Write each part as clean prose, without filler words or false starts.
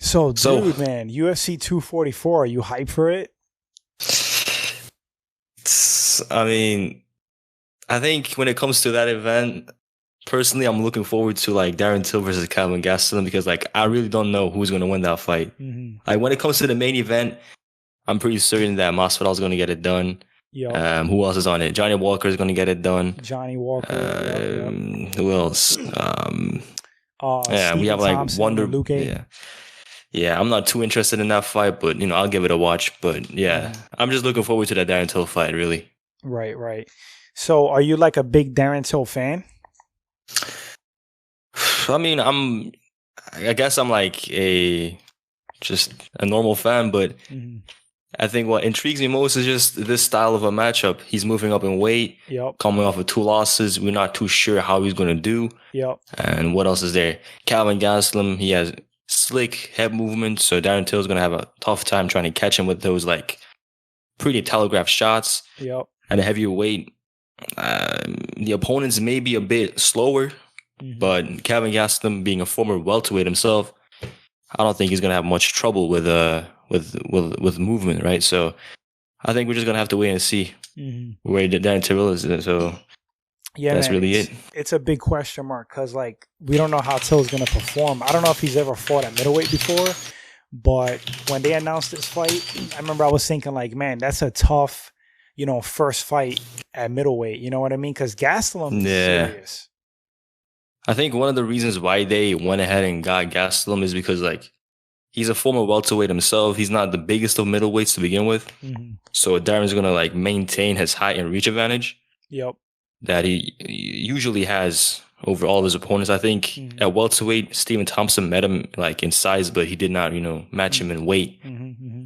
So, So, dude, man, UFC 244, are you hyped for it? I mean, I think when it comes to that event, personally, I'm looking forward to like Darren Till versus Calvin Gastelum because like I really don't know who's going to win that fight. Mm-hmm. Like when it comes to the main event, I'm pretty certain that Masvidal is going to get it done. Yep. Who else is on it? Johnny Walker is going to get it done. Johnny Walker. Yep. Who else? Yeah, we Stephen have like Thompson, Wonder. Luke. Yeah, I'm not too interested in that fight, but I'll give it a watch. But yeah, I'm just looking forward to that Darren Till fight, really. Right. So, are you like a big Darren Till fan? I mean, I guess I'm like just a normal fan, but I think what intrigues me most is just this style of a matchup. He's moving up in weight, coming off of 2 losses. We're not too sure how he's going to do. And what else is there? Calvin Gastelum, he has slick head movement, so Darren Till is going to have a tough time trying to catch him with those like pretty telegraphed shots. At a heavier weight, the opponents may be a bit slower, but Calvin Gastelum, being a former welterweight himself, I don't think he's going to have much trouble with movement, right? So I think we're just going to have to wait and see where Darren Till is. So yeah, that's man, really it. It's a big question mark because like we don't know how Till's going to perform. I don't know if he's ever fought at middleweight before, but when they announced this fight, I remember I was thinking like, man, that's a tough, first fight at middleweight. You know what I mean? Because Gastelum is serious. I think one of the reasons why they went ahead and got Gastelum is because like he's a former welterweight himself. He's not the biggest of middleweights to begin with. So Darren's going to like maintain his height and reach advantage. That he usually has over all of his opponents. I think at welterweight, Stephen Thompson met him like in size, but he did not, match him in weight.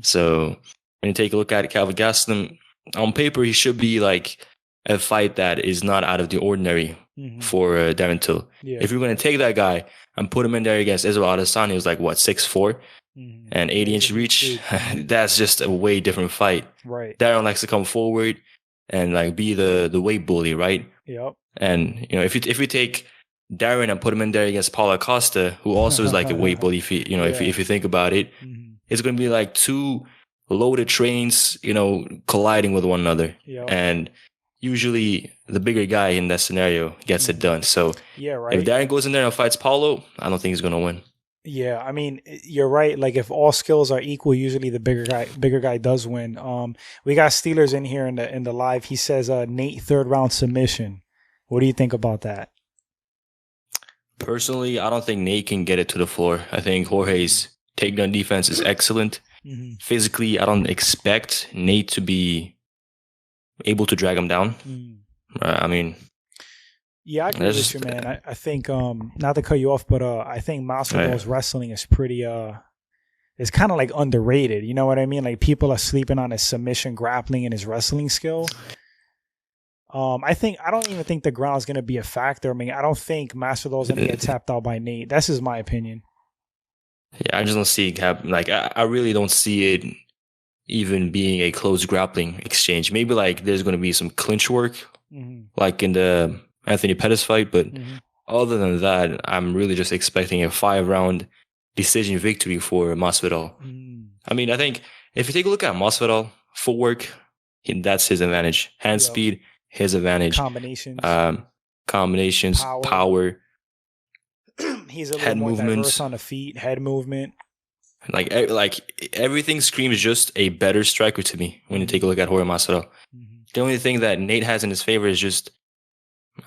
So when you take a look at Calvin Gastelum, on paper, he should be like a fight that is not out of the ordinary for Darren Till. If you're going to take that guy and put him in there against Israel Adesanya, he was like, what, 6'4"? And 80-inch reach? That's just a way different fight. Darren likes to come forward and like be the weight bully, right? And if you take Darren and put him in there against Paulo Costa, who also is like a weight bully, if you think about it, it's going to be like 2 loaded trains, colliding with one another. And usually the bigger guy in that scenario gets it done. So if Darren goes in there and fights Paulo, I don't think he's going to win. Yeah, I mean, you're right. Like if all skills are equal, usually the bigger guy does win. We got Steelers in here in the live. He says Nate 3rd round submission. What do you think about that? Personally, I don't think Nate can get it to the floor. I think Jorge's takedown defense is excellent. Physically, I don't expect Nate to be able to drag him down. I mean, yeah, I agree with you, man. I think, not to cut you off, but I think Masvidal's wrestling is pretty, it's kind of like underrated. You know what I mean? Like people are sleeping on his submission grappling and his wrestling skill. I don't even think the ground's going to be a factor. I mean, I don't think Masvidal's going to get tapped out by Nate. That's just my opinion. Yeah, I just don't see it happen. Like, I really don't see it even being a close grappling exchange. Maybe like there's going to be some clinch work, like in the Anthony Pettis fight. But other than that, I'm really just expecting a 5-round decision victory for Masvidal. I mean, I think if you take a look at Masvidal, footwork, that's his advantage. Hand speed, his advantage. Combinations, power. He's a little more diverse on the feet, head movement. Like everything screams just a better striker to me when you take a look at Jorge Masvidal. The only thing that Nate has in his favor is just,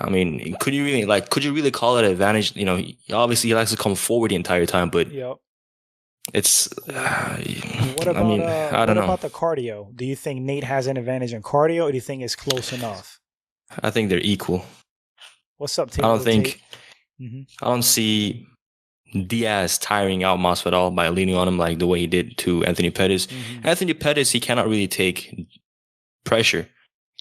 I mean, could you really call it an advantage? Obviously he likes to come forward the entire time, but it's. What about, I don't know. What about the cardio? Do you think Nate has an advantage in cardio, or do you think it's close enough? I think they're equal. What's up, Tate? I don't see Diaz tiring out Masvidal by leaning on him like the way he did to Anthony Pettis. Anthony Pettis, he cannot really take pressure.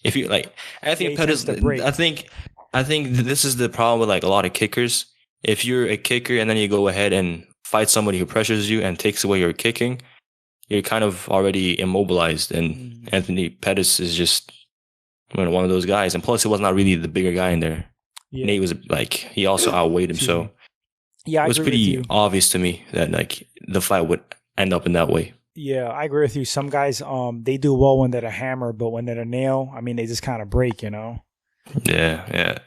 If you like Anthony Pettis, I think this is the problem with like a lot of kickers. If you're a kicker and then you go ahead and fight somebody who pressures you and takes away your kicking, you're kind of already immobilized. And Anthony Pettis is just one of those guys. And plus, he was not really the bigger guy in there. Nate was like, he also outweighed him. So Yeah, I It was agree with pretty you. obvious to me that like the fight would end up in that way. Yeah, I agree with you. Some guys, they do well when they're a hammer, but when they're a nail, I mean, they just kind of break, you know. Yeah, yeah.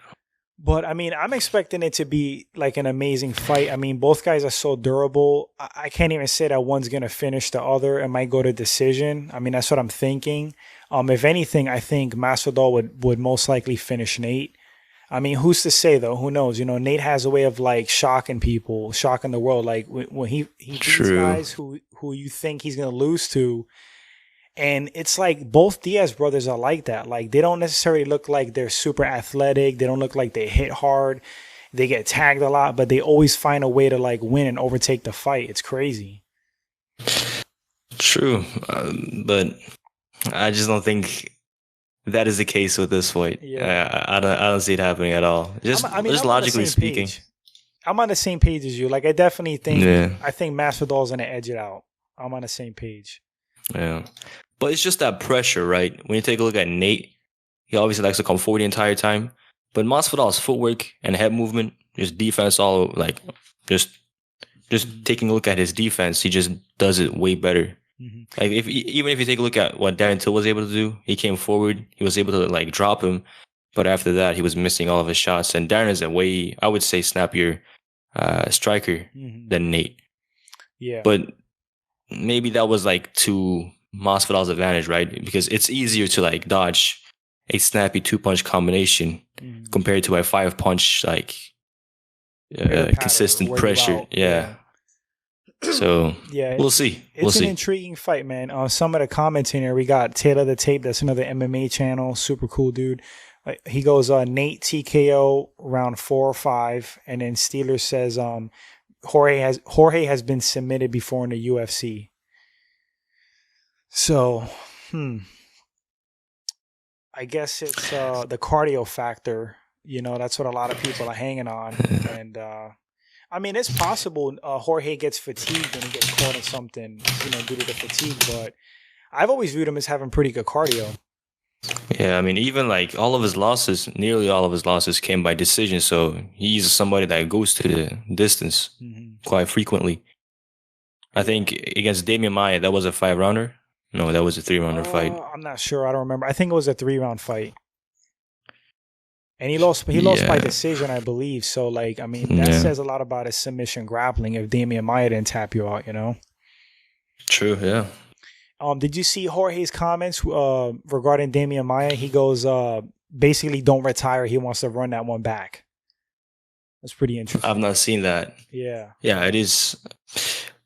But I mean, I'm expecting it to be like an amazing fight. I mean, both guys are so durable. I can't even say that one's gonna finish the other. It might go to decision. I mean, that's what I'm thinking. If anything, I think Masvidal would most likely finish Nate. I mean, who's to say though? Who knows? You know, Nate has a way of like shocking people, shocking the world. Like when he beats guys who you think he's gonna lose to, and it's like both Diaz brothers are like that. Like they don't necessarily look like they're super athletic. They don't look like they hit hard. They get tagged a lot, but they always find a way to like win and overtake the fight. It's crazy. True, but I just don't think that is the case with this fight. Yeah, I don't see it happening at all. Just logically speaking, I'm on the same page as you. Like I definitely think I think Masvidal's gonna edge it out. I'm on the same page. Yeah, but it's just that pressure, right? When you take a look at Nate, he obviously likes to come forward the entire time, but Masvidal's footwork and head movement, just defense, all like just taking a look at his defense, he just does it way better. Like even if you take a look at what Darren Till was able to do, he came forward, he was able to like drop him, but after that he was missing all of his shots. And Darren is a way, I would say, snappier striker than Nate. Yeah, but maybe that was like to Masvidal's advantage, right? Because it's easier to like dodge a snappy 2-punch combination compared to a 5-punch like consistent pressure. Yeah. So yeah, we'll see. It's an intriguing fight, man. Some of the comments in here, we got Taylor the Tape. That's another MMA channel. Super cool dude. He goes, Nate TKO round 4 or 5, and then Steelers says, Jorge has been submitted before in the UFC. So, I guess it's the cardio factor. You know, that's what a lot of people are hanging on, and. I mean, it's possible Jorge gets fatigued and he gets caught in something, you know, due to the fatigue. But I've always viewed him as having pretty good cardio. Yeah, I mean, even like all of his losses, nearly all of his losses came by decision. So he's somebody that goes to the distance quite frequently. I think against Damian Maia, that was a 5-rounder. No, that was a 3-rounder fight. I'm not sure. I don't remember. I think it was a 3-round fight. And he lost by decision, I believe. So, like, I mean, that says a lot about his submission grappling if Damian Maia didn't tap you out, you know? True, yeah. Did you see Jorge's comments regarding Damian Maia? He goes, basically, don't retire. He wants to run that one back. That's pretty interesting. I've not seen that. Yeah. Yeah, it is.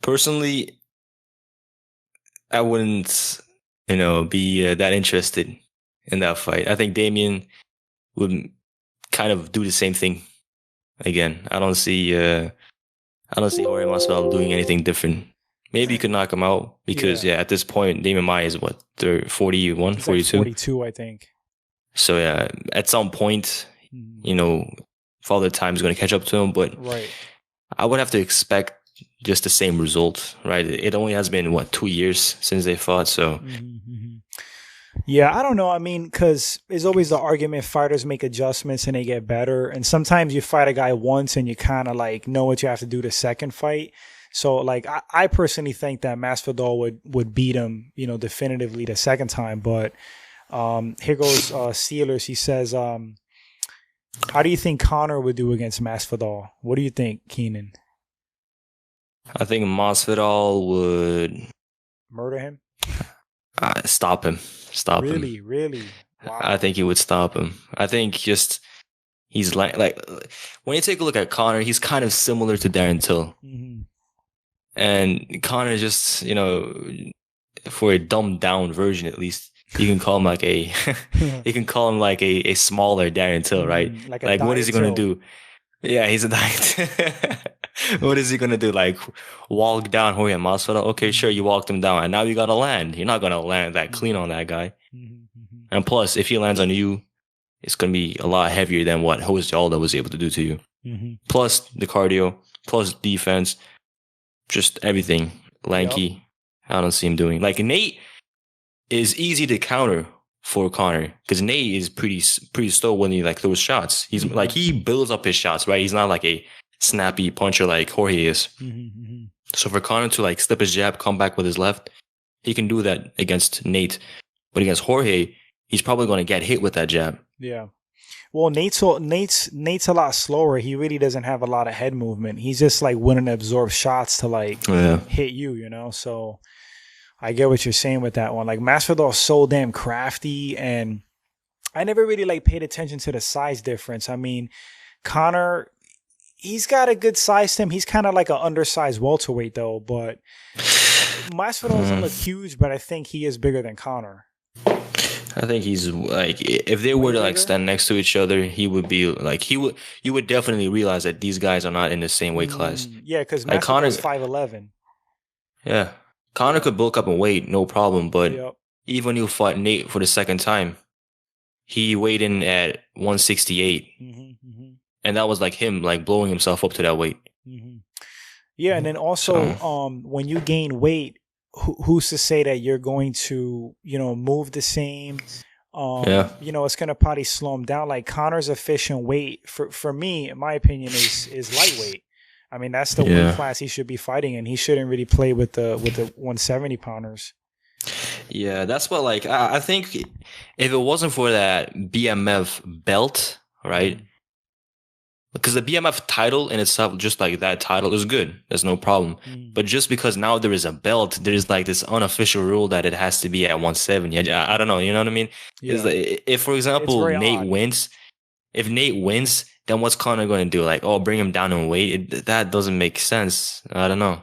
Personally, I wouldn't, be that interested in that fight. I think Damian would kind of do the same thing again. I don't see Jorge Masvidal doing anything different. Maybe you could knock him out because at this point Damian Maia is what, 41, 42? Like 42, I think. So yeah, at some point, Father Time is going to catch up to him, but I would have to expect just the same result, right? It only has been 2 years since they fought, so. Yeah, I don't know. I mean, because there's always the argument fighters make adjustments and they get better. And sometimes you fight a guy once and you kind of like know what you have to do the second fight. So like I personally think that Masvidal would beat him, definitively the second time. But here goes Steelers. He says, how do you think Conor would do against Masvidal? What do you think, Kenan? I think Masvidal would murder him. Stop him. Really? Wow. I think he would stop him. I think just he's like when you take a look at Conor, he's kind of similar to Darren Till. And Conor just, for a dumbed down version at least, you can call him like a a smaller Darren Till, right? Like what is he gonna do? Yeah, he's a diet. What is he gonna do? Like walk down Jorge Masvidal? Okay, sure, you walked him down, and now you gotta land. You're not gonna land that clean on that guy. And plus, if he lands on you, it's gonna be a lot heavier than what Jose Aldo was able to do to you. Plus the cardio, plus defense, just everything. Lanky. I don't see him doing. Like Nate is easy to counter for Conor because Nate is pretty slow when he like throws shots. He's like he builds up his shots, right? He's not like a snappy puncher like Jorge is. So for Conor to like slip his jab, come back with his left, he can do that against Nate. But against Jorge, he's probably going to get hit with that jab. Yeah. Well, Nate's a lot slower. He really doesn't have a lot of head movement. He's just like willing to absorb shots to like hit you, you know? So I get what you're saying with that one. Like Masvidal's so damn crafty, and I never really like paid attention to the size difference. I mean, Conor, he's got a good size to him. He's kind of like an undersized welterweight though, but Masvidal doesn't look huge, but I think he is bigger than Conor. I think he's like, if they were to like stand next to each other, he would be like, you would definitely realize that these guys are not in the same weight class. Yeah, because like Connor's 5'11". Yeah. Conor could bulk up in weight, no problem. But even when you fought Nate for the second time, he weighed in at 168. And that was like him like blowing himself up to that weight. Yeah, and then also when you gain weight, who's to say that you're going to, you know, move the same? You know, it's going to probably slow him down. Like Conor's efficient weight, for me, in my opinion, is lightweight. I mean, that's the weight class he should be fighting in. He shouldn't really play with the 170 pounders. Yeah, that's what, like, I think if it wasn't for that BMF belt, right? Because the BMF title in itself, just like that title, is good. There's no problem. But just because now there is a belt, there's like this unofficial rule that it has to be at 170. I don't know. You know what I mean? Yeah. Like, if, for example, Nate wins, then what's Conor going to do? Like, oh, bring him down in weight? That doesn't make sense. I don't know.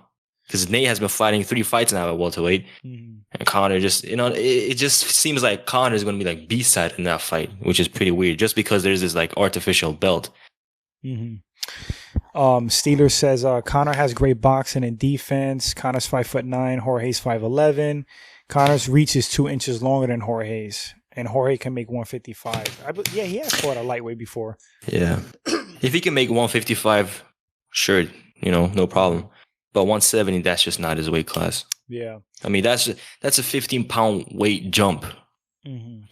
Because Nate has been fighting 3 fights now at welterweight. And Conor just, you know, it just seems like Conor is going to be like B-side in that fight, which is pretty weird. Just because there's this like artificial belt. Steeler says Conor has great boxing and defense. Conor's 5'9", Jorge's 5'11". Conor's reach is 2 inches longer than Jorge's, and Jorge can make 155. Yeah, he has fought a lightweight before. Yeah, if he can make 155, sure, you know, no problem. But 170, that's just not his weight class. Yeah, I mean that's a 15-pound weight jump.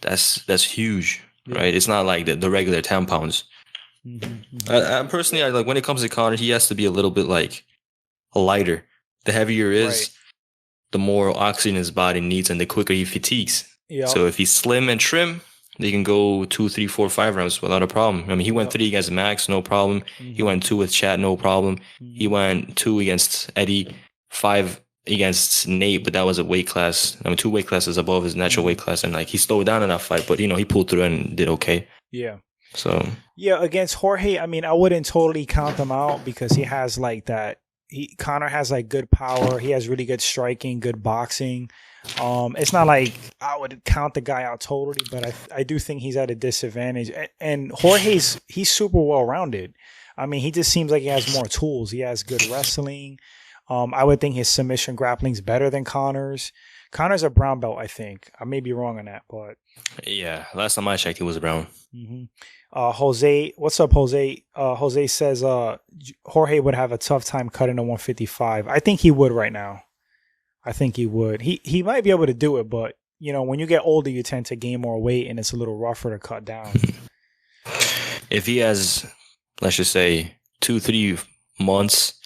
That's huge, right? It's not like the regular 10 pounds. I personally, like when it comes to Conor, he has to be a little bit like lighter. The heavier is, the more oxygen his body needs, and the quicker he fatigues. So if he's slim and trim, they can go 2, 3, 4, 5 rounds without a problem. I mean, he went 3 against Max, no problem. He went 2 with Chad, no problem. He went 2 against Eddie, 5 against Nate, but that was a weight class. I mean, 2 weight classes above his natural weight class, and like he slowed down in that fight, but you know, he pulled through and did okay. Yeah. So yeah, against Jorge, I mean, I wouldn't totally count him out because he has like that. Conor has like good power. He has really good striking, good boxing. It's not like I would count the guy out totally, but I do think he's at a disadvantage. And he's super well rounded. I mean, he just seems like he has more tools. He has good wrestling. I would think his submission grappling's better than Conor's. Conor's a brown belt, I think. I may be wrong on that, but yeah, last time I checked, he was brown. Jose, what's up, Jose? Jose says Jorge would have a tough time cutting to 155. I think he would right now. I think he would. He might be able to do it, but you know, when you get older, you tend to gain more weight, and it's a little rougher to cut down. If he has, let's just say, 2-3 months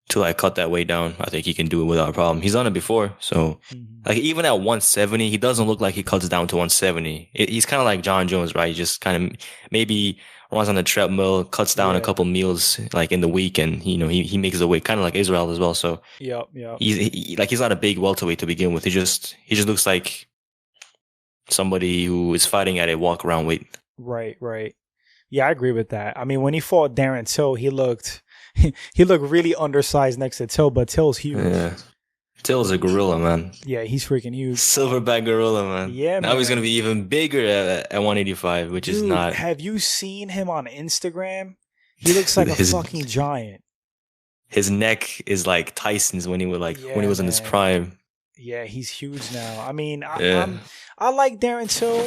to like cut that weight down, I think he can do it without a problem. He's done it before, so like even at 170, he doesn't look like he cuts down to 170. He's kind of like John Jones, right? He just kind of maybe runs on the treadmill, cuts down a couple meals like in the week, and you know he makes the weight, kind of like Israel as well. So he's not a big welterweight to begin with. He just looks like somebody who is fighting at a walk around weight. Right. Yeah, I agree with that. I mean, when he fought Darren Till, he looked really undersized next to Till, but Till's huge. Yeah. Till's a gorilla, man. Yeah, he's freaking huge. Silverback gorilla, man. Yeah, now he's going to be even bigger at 185, which is not... Have you seen him on Instagram? He looks like a fucking giant. His neck is like Tyson's when he was in his prime. Yeah, he's huge now. I mean, I like Darren Till.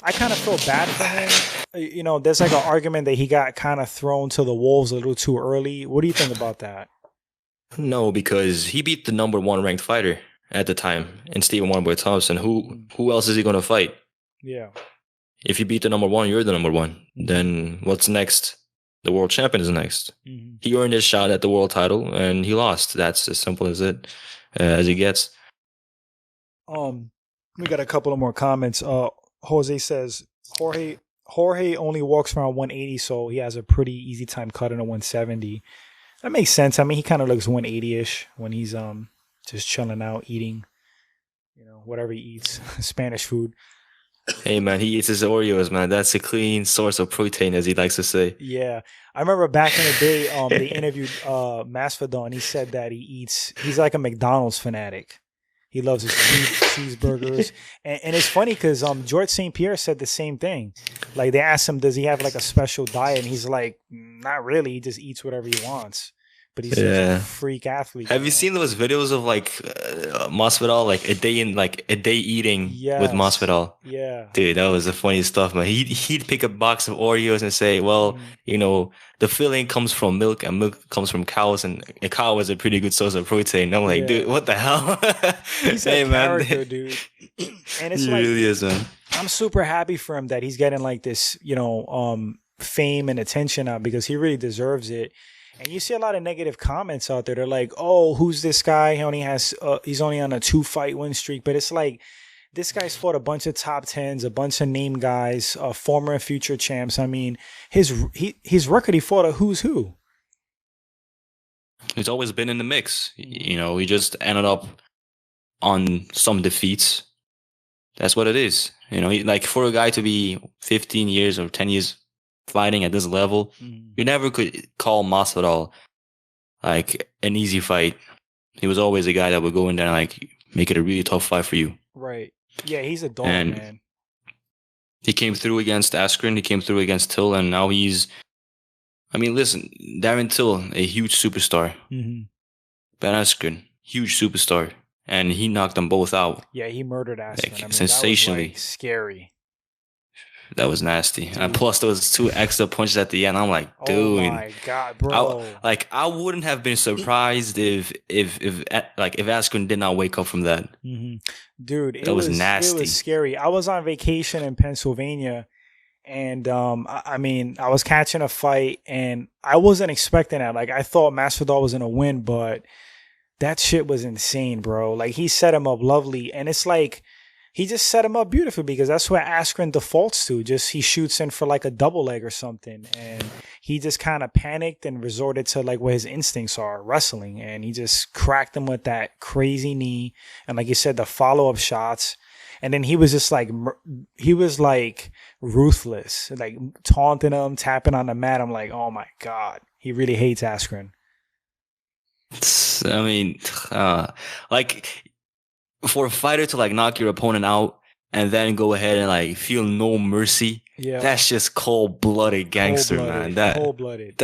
I kind of feel bad for him. You know, there's like an argument that he got kind of thrown to the wolves a little too early. What do you think about that? No, because he beat the number 1 ranked fighter at the time in Stephen Warrenboy Thompson. Who else is he going to fight? Yeah. If you beat the number 1, you're the number 1. Then what's next? the world champion is next. He earned his shot at the world title and he lost. That's as simple as it gets. We got a couple of more comments. Jose says Jorge only walks around 180, so he has a pretty easy time cutting a 170. That makes sense. I mean, he kind of looks 180-ish when he's just chilling out, eating, whatever he eats, Spanish food. Hey, man, he eats his Oreos, man. That's a clean source of protein, as he likes to say. Yeah. I remember back in the day, they interviewed Masvidal, and he said that he's like a McDonald's fanatic. He loves his cheeseburgers. And it's funny because George St. Pierre said the same thing. Like, they asked him, does he have like a special diet? And he's like, not really. He just eats whatever he wants. But he's a freak athlete. Have you seen those videos of like Masvidal, like a day eating with Masvidal? Yeah, dude, that was the funniest stuff, man. He'd pick a box of Oreos and say, "Well, the filling comes from milk, and milk comes from cows, and a cow is a pretty good source of protein." And I'm like, dude, what the hell? He's a character, dude. And it's he really is, man. I'm super happy for him that he's getting like this, fame and attention now because he really deserves it. And you see a lot of negative comments out there. They're like, "Oh, who's this guy? He's only on a 2-fight win streak." But it's like, this guy's fought a bunch of top 10s, a bunch of name guys, former and future champs. I mean, his record, he fought a who's who. He's always been in the mix. He just ended up on some defeats. That's what it is. Like for a guy to be 15 years or 10 years fighting at this level, you never could call Masvidal like an easy fight. He was always a guy that would go in there and like make it a really tough fight for you. Right. Yeah, he's a dog, man. He came through against Askren, he came through against Till, and now listen, Darren Till, a huge superstar. Ben Askren, huge superstar. And he knocked them both out. Yeah, he murdered Askren. Like, sensationally. That was, scary. That was nasty. Dude. And plus those 2 extra punches at the end. I'm like, dude. Oh my God, bro. I wouldn't have been surprised if Askren did not wake up from that. Dude, that was nasty. It was scary. I was on vacation in Pennsylvania, and I was catching a fight, and I wasn't expecting that. Like, I thought Masvidal was gonna win, but that shit was insane, bro. Like, he set him up lovely, and it's like, he just set him up beautifully because that's what Askren defaults to. Just he shoots in for like a double leg or something. And he just kind of panicked and resorted to like what his instincts are, wrestling. And he just cracked him with that crazy knee. And like you said, the follow-up shots. And then he was just like, ruthless, like taunting him, tapping on the mat. I'm like, oh my God, he really hates Askren. I mean, for a fighter to like knock your opponent out and then go ahead and like feel no mercy, that's just cold-blooded gangster, man. Cold-blooded.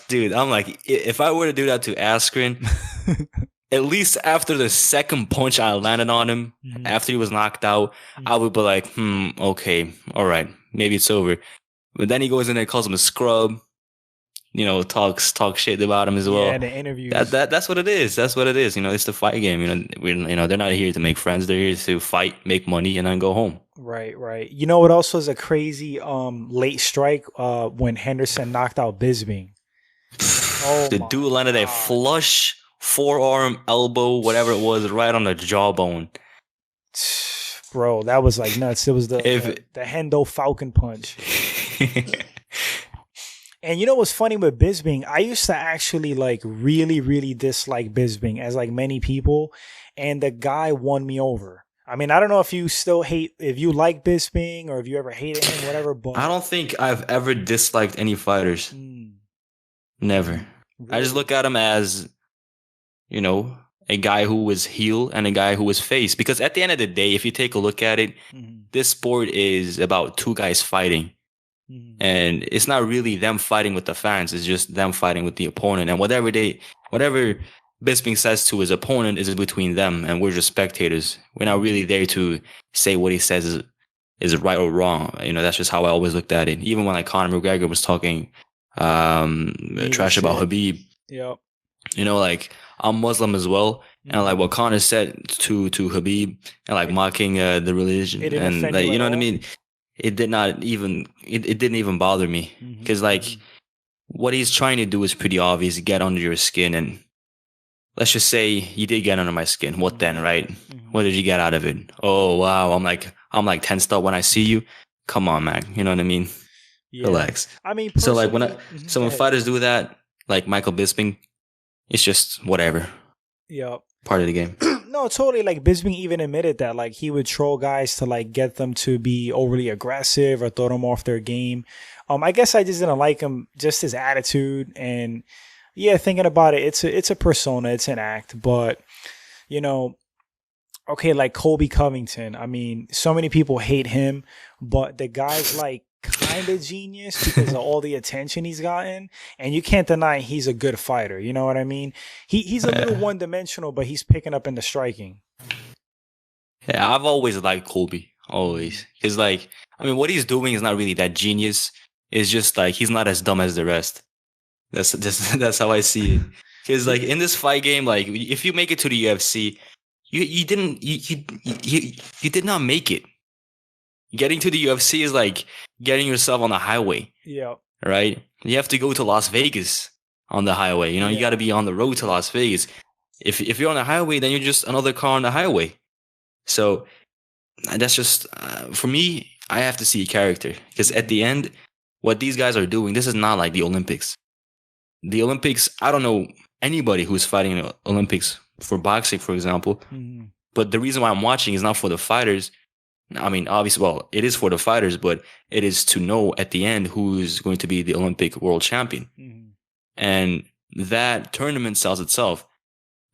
Dude, I'm like, if I were to do that to Askren, at least after the second punch I landed on him, after he was knocked out, I would be like, okay, all right, maybe it's over. But then he goes in there and calls him a scrub. Talk shit about him as well. Yeah, the interviews. That's what it is. That's what it is. It's the fight game. They're not here to make friends. They're here to fight, make money, and then go home. Right. You know what also is a crazy late strike when Henderson knocked out Bisping. The dude landed a flush forearm, elbow, whatever it was, right on the jawbone. Bro, that was like nuts. It was the Hendo Falcon punch. And you know what's funny with Bisping? I used to actually like really, really dislike Bisping, as like many people, and the guy won me over. I mean, I don't know if you like Bisping or if you ever hated him, whatever. But I don't think I've ever disliked any fighters. Never. Really? I just look at him as, a guy who was heel and a guy who was face. Because at the end of the day, if you take a look at it, this sport is about 2 guys fighting. And it's not really them fighting with the fans. It's just them fighting with the opponent. And whatever Bisping says to his opponent is between them, and we're just spectators. We're not really there to say what he says is right or wrong. That's just how I always looked at it. Even when like Conor McGregor was talking trash about Habib. Yep. Like I'm Muslim as well, and like what Conor said to Habib and like mocking the religion, and like what I mean. It didn't even bother me because like what he's trying to do is pretty obvious. Get under your skin, and let's just say you did get under my skin. What then, right? What did you get out of it? Oh wow, I'm like tensed up when I see you. Come on, man. You know what I mean? Yeah. Relax. I mean, so like when fighters do that, like Michael Bisping, it's just whatever. Yeah. Part of the game. No, totally. Like Bisping even admitted that like he would troll guys to like get them to be overly aggressive or throw them off their game. I guess I just didn't like him, just his attitude. And yeah, thinking about it, it's a persona, it's an act. But you know, okay, like Colby Covington. I mean, so many people hate him, but the guy's like kind of genius because of all the attention he's gotten, and you can't deny he's a good fighter. You know what I mean? He's a little one-dimensional, but he's picking up in the striking. Yeah, I've always liked Colby, always, because like, I mean, what he's doing is not really that genius. It's just like he's not as dumb as the rest. That's how I see it. Because like in this fight game, like if you make it to the UFC, you did not make it. Getting to the UFC is like getting yourself on the highway. Yeah. Right? You have to go to Las Vegas on the highway. You know, you got to be on the road to Las Vegas. If you're on the highway, then you're just another car on the highway. So that's just, for me, I have to see a character. Because at the end, what these guys are doing, this is not like the Olympics. The Olympics, I don't know anybody who's fighting in the Olympics for boxing, for example. Mm-hmm. But the reason why I'm watching is not for the fighters. I mean, obviously, well, it is for the fighters, but it is to know at the end who's going to be the Olympic world champion. Mm-hmm. And that tournament sells itself.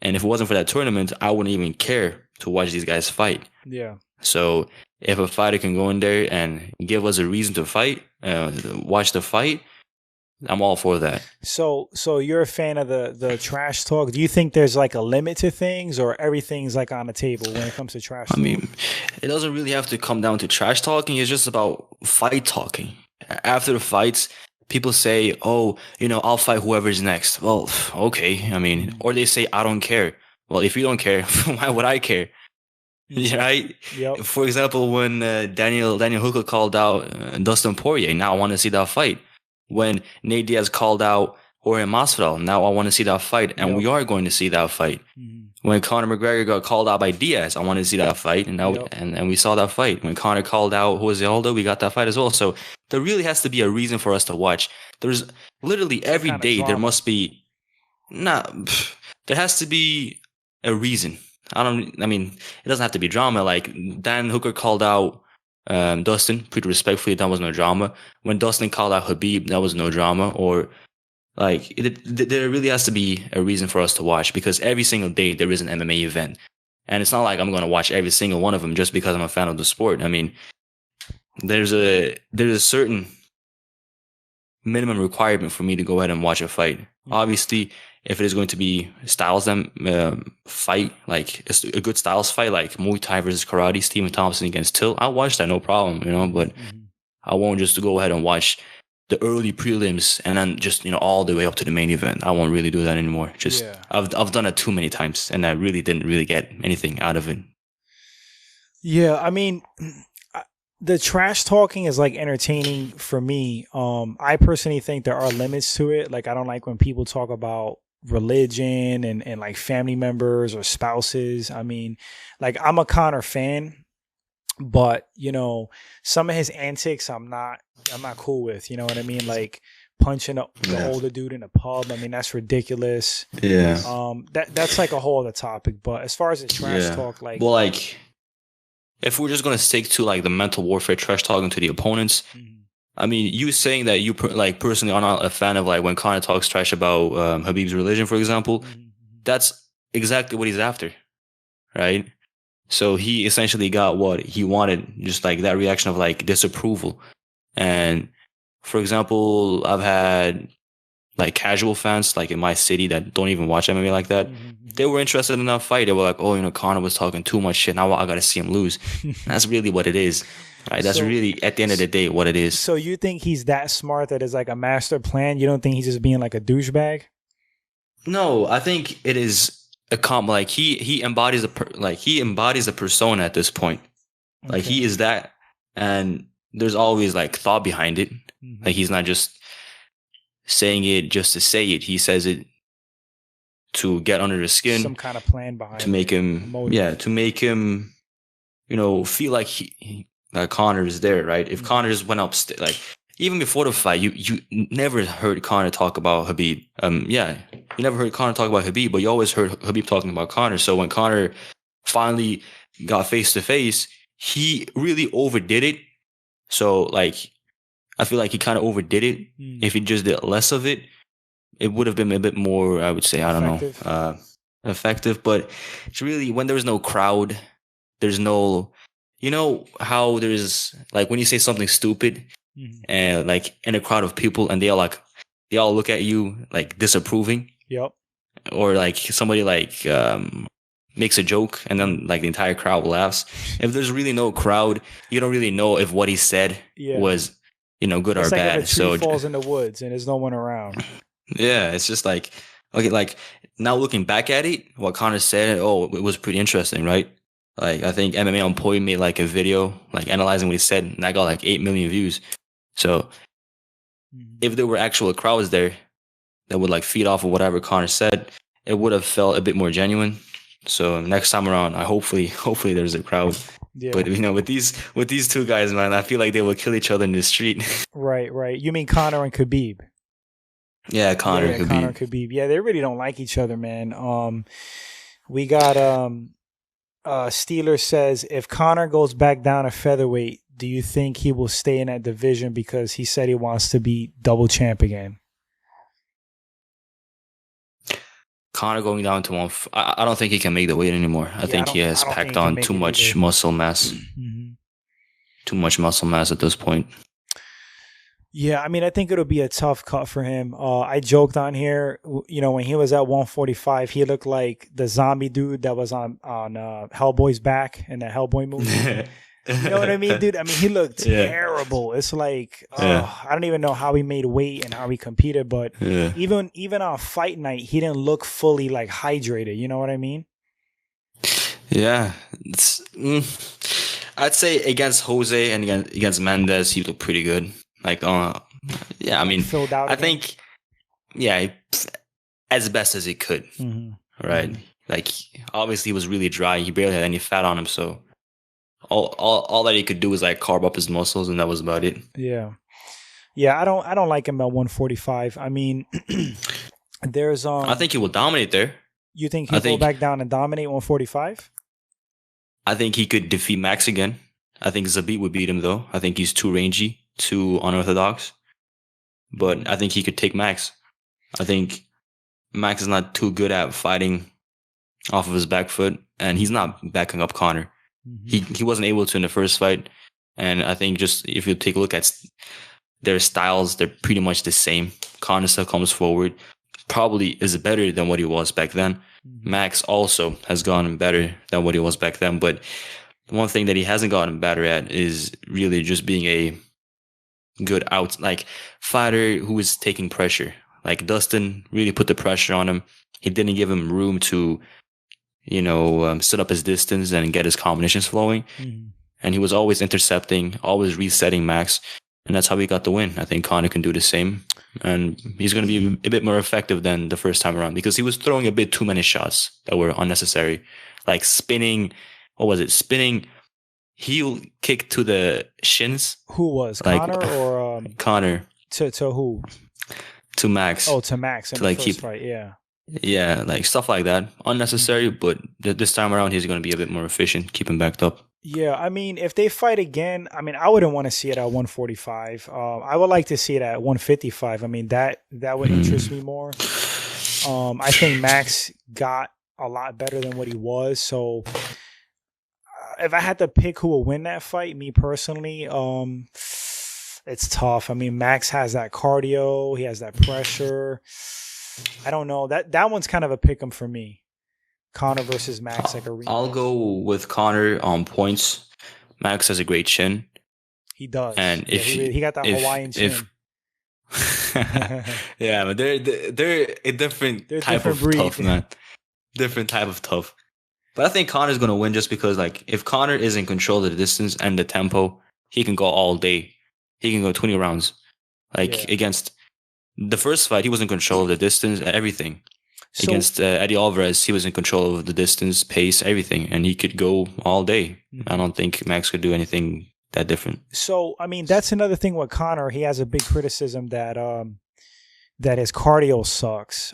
And if it wasn't for that tournament, I wouldn't even care to watch these guys fight. Yeah. So if a fighter can go in there and give us a reason to fight, watch the fight, I'm all for that. So you're a fan of the trash talk. Do you think there's like a limit to things, or everything's like on the table when it comes to trash talk? I mean, it doesn't really have to come down to trash talking. It's just about fight talking. After the fights, people say, oh, you know, I'll fight whoever's next. Well, okay. I mean, or they say, I don't care. Well, if you don't care, why would I care? Right? Yep. For example, when Daniel Hooker called out Dustin Poirier, now I want to see that fight. When Nate Diaz called out Jorge Masvidal, now I want to see that fight, and we are going to see that fight. Mm-hmm. When Conor McGregor got called out by Diaz, I want to see that fight, and now and we saw that fight. When Conor called out Jose Aldo, we got that fight as well. So there really has to be a reason for us to watch. There's literally every day there must be there has to be a reason. I mean, it doesn't have to be drama. Like Dan Hooker called out Dustin, pretty respectfully, that was no drama. When Dustin called out Khabib, that was no drama. Or like there really has to be a reason for us to watch, because every single day there is an MMA event, and it's not like I'm going to watch every single one of them just because I'm a fan of the sport. I mean, there's a certain minimum requirement for me to go ahead and watch a fight. Mm-hmm. Obviously, if it is going to be styles fight, like a good styles fight, like Muay Thai versus Karate, Stephen Thompson against Till, I'll watch that, no problem, you know, but I won't just go ahead and watch the early prelims and then just, you know, all the way up to the main event. I won't really do that anymore. Just, I've done it too many times, and I really didn't really get anything out of it. Yeah, I mean, the trash talking is like entertaining for me. I personally think there are limits to it. Like, I don't like when people talk about religion and like family members or spouses. I mean, like, I'm a Conor fan, but you know, some of his antics I'm not cool with. You know what I mean? Like punching the older dude in a pub. I mean, that's ridiculous. Yeah. That's like a whole other topic. But as far as the trash talk, like, well, like, if we're just gonna stick to like the mental warfare trash talking to the opponents. Mm-hmm. I mean, you saying that you personally are not a fan of like when Conor talks trash about Khabib's religion, for example, that's exactly what he's after, right? So he essentially got what he wanted, just like that reaction of like disapproval. And for example, I've had like casual fans like in my city that don't even watch MMA like that. They were interested in that fight. They were like, oh, you know, Conor was talking too much shit. Now I got to see him lose. That's really what it is. Right, that's really, at the end of the day, what it is. So you think he's that smart that it's like a master plan? You don't think he's just being like a douchebag? No, I think it is a like he embodies a persona at this point. Okay. Like he is that, and there's always like thought behind it. Mm-hmm. Like he's not just saying it just to say it. He says it to get under the skin. Some kind of plan behind to make him, to make him, feel like that Conor is there, right? If Conor just went up, like even before the fight, you never heard Conor talk about Khabib. You never heard Conor talk about Khabib, but you always heard Khabib talking about Conor. So when Conor finally got face to face, he really overdid it. So like, I feel like he kind of overdid it. If he just did less of it, it would have been a bit more, I would say, effective. But it's really, when there's no crowd, there's no, how there's like when you say something stupid and like in a crowd of people and they all look at you like disapproving. Yep. Or like somebody like makes a joke and then like the entire crowd laughs. If there's really no crowd, you don't really know if what he said was, good or bad. If a tree falls in the woods and there's no one around. Yeah, it's just like, okay, like now looking back at it, what Conor said, it was pretty interesting, right? Like I think MMA on Point made like a video like analyzing what he said, and that got like 8 million views. So if there were actual crowds there that would like feed off of whatever Conor said, it would have felt a bit more genuine. So next time around, hopefully there's a crowd. Yeah. But with these two guys, man, I feel like they will kill each other in the street. Right. You mean Conor and Khabib? Yeah, Conor and Khabib. Yeah, they really don't like each other, man. We got Steeler says, if Conor goes back down to featherweight, do you think he will stay in that division because he said he wants to be double champ again? Conor going down to one, I don't think he can make the weight anymore. I think he has packed on too much muscle mass. Too much muscle mass at this point. Yeah, I mean, I think it'll be a tough cut for him. I joked on here, when he was at 145, he looked like the zombie dude that was on Hellboy's back in the Hellboy movie. You know what I mean, dude? I mean, he looked terrible. It's like, I don't even know how he made weight and how he competed, but even on fight night, he didn't look fully like hydrated. You know what I mean? Yeah. I'd say against Jose and against Mendes, he looked pretty good. Like, I mean, I think, as best as he could, right? Like, obviously, he was really dry. He barely had any fat on him, so all that he could do was like carve up his muscles, and that was about it. Yeah. I don't like him at 145. I mean, there's I think he will dominate there. You think he'll go back down and dominate 145? I think he could defeat Max again. I think Zabit would beat him though. I think he's too rangy, too unorthodox. But I think he could take Max. I think Max is not too good at fighting off of his back foot, and he's not backing up Conor. He wasn't able to in the first fight, and I think just if you take a look at their styles, they're pretty much the same. Conor still comes forward, probably is better than what he was back then. Max also has gotten better than what he was back then, but one thing that he hasn't gotten better at is really just being a good fighter who is taking pressure. Like Dustin really put the pressure on him. He didn't give him room to, set up his distance and get his combinations flowing. And he was always intercepting, always resetting Max. And that's how he got the win. I think Conor can do the same. And he's going to be a bit more effective than the first time around because he was throwing a bit too many shots that were unnecessary. Like spinning, spinning heel kick to the shins. Who was? Conor or? Conor. To who? To Max. Oh, to Max in the first fight, yeah. Yeah, like stuff like that. Unnecessary, but this time around he's going to be a bit more efficient, keep him backed up. Yeah, I mean, if they fight again, I mean, I wouldn't want to see it at 145. I would like to see it at 155. I mean, that would interest me more. I think Max got a lot better than what he was. So if I had to pick who will win that fight, me personally, it's tough. I mean, Max has that cardio. He has that pressure. I don't know. That one's kind of a pick 'em for me. Conor versus Max, like a rematch. I'll go with Conor on points. Max has a great chin. He does. And he got that Hawaiian chin. Yeah, but they're a different type of breed. Tough, man. Different type of tough. But I think Conor's going to win just because, like, if Conor is in control of the distance and the tempo, he can go all day. He can go 20 rounds. Against The first fight, he was in control of the distance, everything. So, against Eddie Alvarez, he was in control of the distance, pace, everything, and he could go all day. I don't think Max could do anything that different. So, I mean, that's another thing with Conor. He has a big criticism that that his cardio sucks.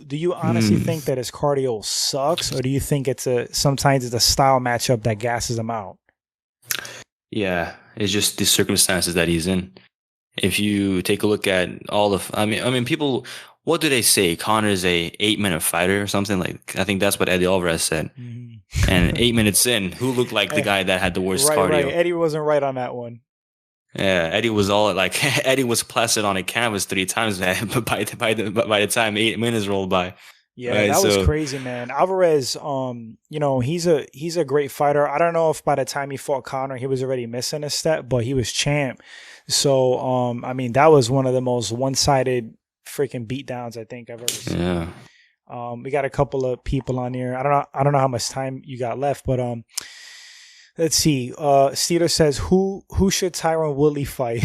Do you honestly think that his cardio sucks, or do you think sometimes it's a style matchup that gasses him out? Yeah, it's just the circumstances that he's in. If you take a look at all of, I mean, people, what do they say? Conor is a 8-minute fighter or something like. I think that's what Eddie Alvarez said. And 8 minutes in, who looked like the guy that had the worst cardio? Right. Eddie wasn't right on that one. Yeah, Eddie was all like Eddie was placid on a canvas 3 times, man. But by the time 8 minutes rolled by. Yeah, right, that was crazy, man. Alvarez, you know, he's a great fighter. I don't know if by the time he fought Conor, he was already missing a step, but he was champ. So, I mean, that was one of the most one-sided freaking beatdowns I think I've ever seen. Yeah. We got a couple of people on here. I don't know how much time you got left, but let's see. Steeler says who should Tyron Woodley fight?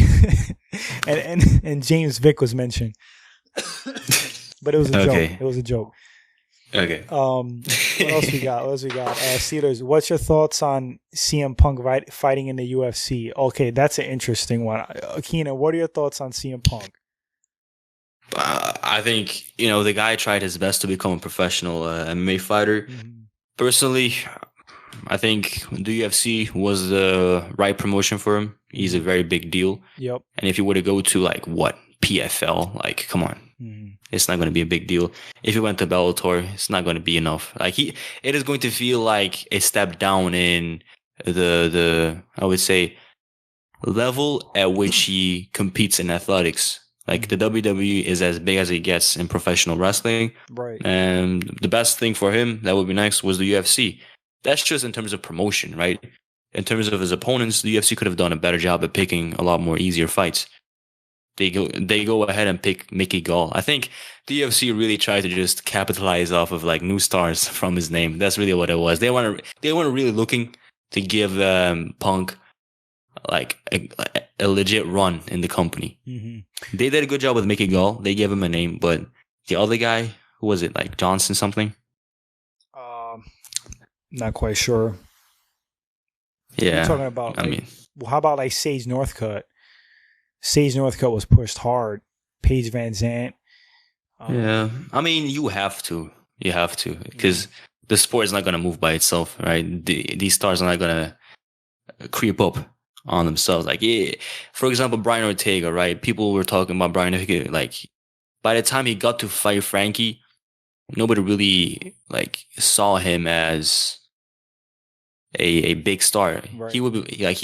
and James Vick was mentioned. But it was a joke. It was a joke. Okay. What else we got? Steelers, what's your thoughts on CM Punk fighting in the UFC? Okay, that's an interesting one. Kenan, what are your thoughts on CM Punk? I think, you know, the guy tried his best to become a professional MMA fighter. Personally, I think the UFC was the right promotion for him. He's a very big deal. Yep. And if he were to go to like what? PFL, like, come on. It's not going to be a big deal. If he went to Bellator, it's not going to be enough. Like it is going to feel like a step down in the I would say level at which he competes in athletics. Like the WWE is as big as it gets in professional wrestling. Right. And the best thing for him that would be nice was the UFC. That's just in terms of promotion, right? In terms of his opponents, the UFC could have done a better job at picking a lot more easier fights. They go ahead and pick Mickey Gall. I think the UFC really tried to just capitalize off of like new stars from his name. That's really what it was. They weren't really looking to give Punk like a legit run in the company. They did a good job with Mickey Gall. They gave him a name, but the other guy, who was it? Like Johnson something? Not quite sure. Yeah, you're talking about. I mean, how about like Sage Northcutt? Sage Northcutt was pushed hard. Paige Van Zandt. Yeah, I mean, you have to, because the sport is not going to move by itself, right? These stars are not going to creep up on themselves. Like, for example, Brian Ortega, right? People were talking about Brian Ortega. Like, by the time he got to fight Frankie, nobody really like saw him as a big star. Right. He would be like,